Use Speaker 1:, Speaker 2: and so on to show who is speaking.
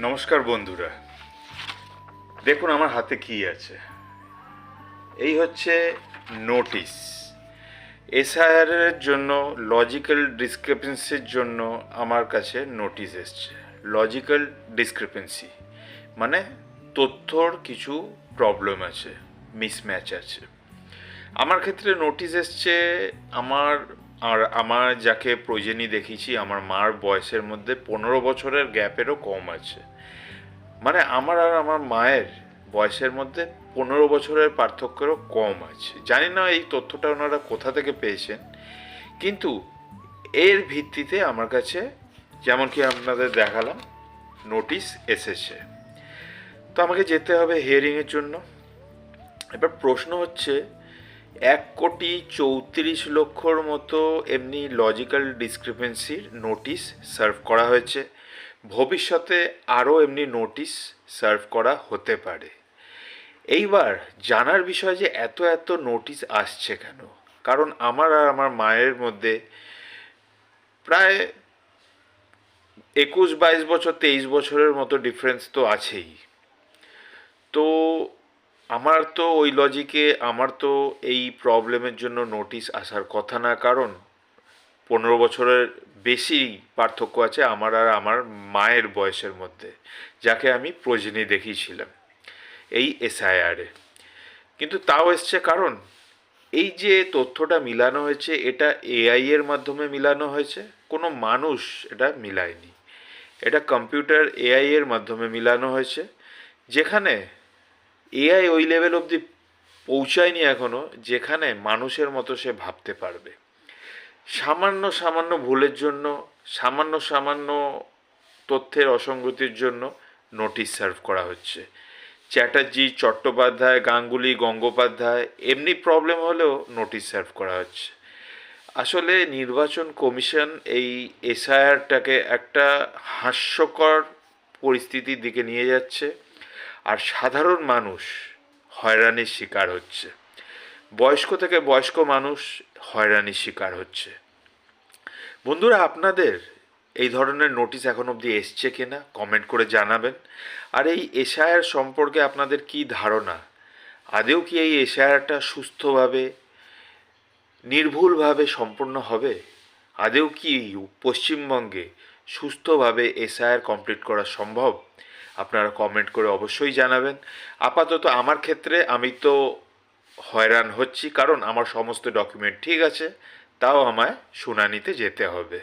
Speaker 1: নমস্কার বন্ধুরা, দেখুন আমার হাতে কি আছে। এই হচ্ছে নোটিশ। এসআইআরের জন্য লজিক্যাল ডিসক্রিপেন্সির জন্য আমার কাছে নোটিশ এসছে। লজিক্যাল ডিসক্রিপেন্সি মানে তথ্যর কিছু প্রবলেম আছে, মিসম্যাচ আছে। আমার ক্ষেত্রে নোটিশ এসছে। আমার যাকে প্রয়োজনী দেখেছি আমার মার বয়সের মধ্যে 15 বছরের গ্যাপেরও কম আছে। মানে আমার আর আমার মায়ের বয়সের মধ্যে 15 বছরের পার্থক্যেরও কম আছে। জানি না এই তথ্যটা ওনারা কোথা থেকে পেয়েছেন, কিন্তু এর ভিত্তিতে আমার কাছে যেমন কি আপনাদের দেখালাম নোটিশ এসেছে। তো আমাকে যেতে হবে হিয়ারিংয়ের জন্য। এবার প্রশ্ন হচ্ছে 1,34,00,000 মতো এমনি লজিক্যাল ডিসক্রিপেন্সির নোটিশ সার্ভ করা হয়েছে। ভবিষ্যতে আরও এমনি নোটিশ সার্ভ করা হতে পারে। এইবার জানার বিষয় যে এত এত নোটিশ আসছে কেন, কারণ আমার আর আমার মায়ের মধ্যে প্রায় 21-22 বছর 23 বছরের মতো ডিফারেন্স তো আছেই। তো আমার তো ওই লজিকে আমার তো এই প্রবলেমের জন্য নোটিশ আসার কথা না, কারণ 15 বছরের বেশি পার্থক্য আছে আমার আর আমার মায়ের বয়সের মধ্যে, যাকে আমি প্রয়োজনী দেখিয়েছিলাম এই এসআইআরে। কিন্তু তাও এসছে কারণ এই যে তথ্যটা মিলানো হয়েছে এটা এআই এর মাধ্যমে মিলানো হয়েছে, কোনো মানুষ এটা মিলায়নি। এটা কম্পিউটার এআই এর মাধ্যমে মিলানো হয়েছে, যেখানে এআই ওই লেভেল অবধি পৌঁছায়নি এখনও যেখানে মানুষের মতো সে ভাবতে পারবে। সামান্য সামান্য ভুলের জন্য, সামান্য সামান্য তথ্যের অসঙ্গতির জন্য নোটিশ সার্ভ করা হচ্ছে। চ্যাটার্জি, চট্টোপাধ্যায়, গাঙ্গুলি, গঙ্গোপাধ্যায় এমনি প্রবলেম হলেও নোটিশ সার্ভ করা হচ্ছে। আসলে নির্বাচন কমিশন এই এসআইআরটাকে একটা হাস্যকর পরিস্থিতির দিকে নিয়ে যাচ্ছে, আর সাধারণ মানুষ হয়রানির শিকার হচ্ছে। বয়স্ক থেকে বয়স্ক মানুষ হয়রানির শিকার হচ্ছে। বন্ধুরা, আপনাদের এই ধরনের নোটিশ এখন অবধি এসছে কিনা কমেন্ট করে জানাবেন। আর এই এসআইআর সম্পর্কে আপনাদের কি ধারণা? আদেও কি এই এসআইআরটা সুস্থভাবে নির্ভুলভাবে সম্পন্ন হবে? আদেও কি পশ্চিমবঙ্গে সুস্থভাবে এসআইআর কমপ্লিট করা সম্ভব? আপনারা কমেন্ট করে অবশ্যই জানাবেন। আপাতত আমার ক্ষেত্রে আমি তো হয়রান হচ্ছি, কারণ আমার সমস্ত ডকুমেন্ট ঠিক আছে, তাও আমায় শুনানিতে যেতে হবে।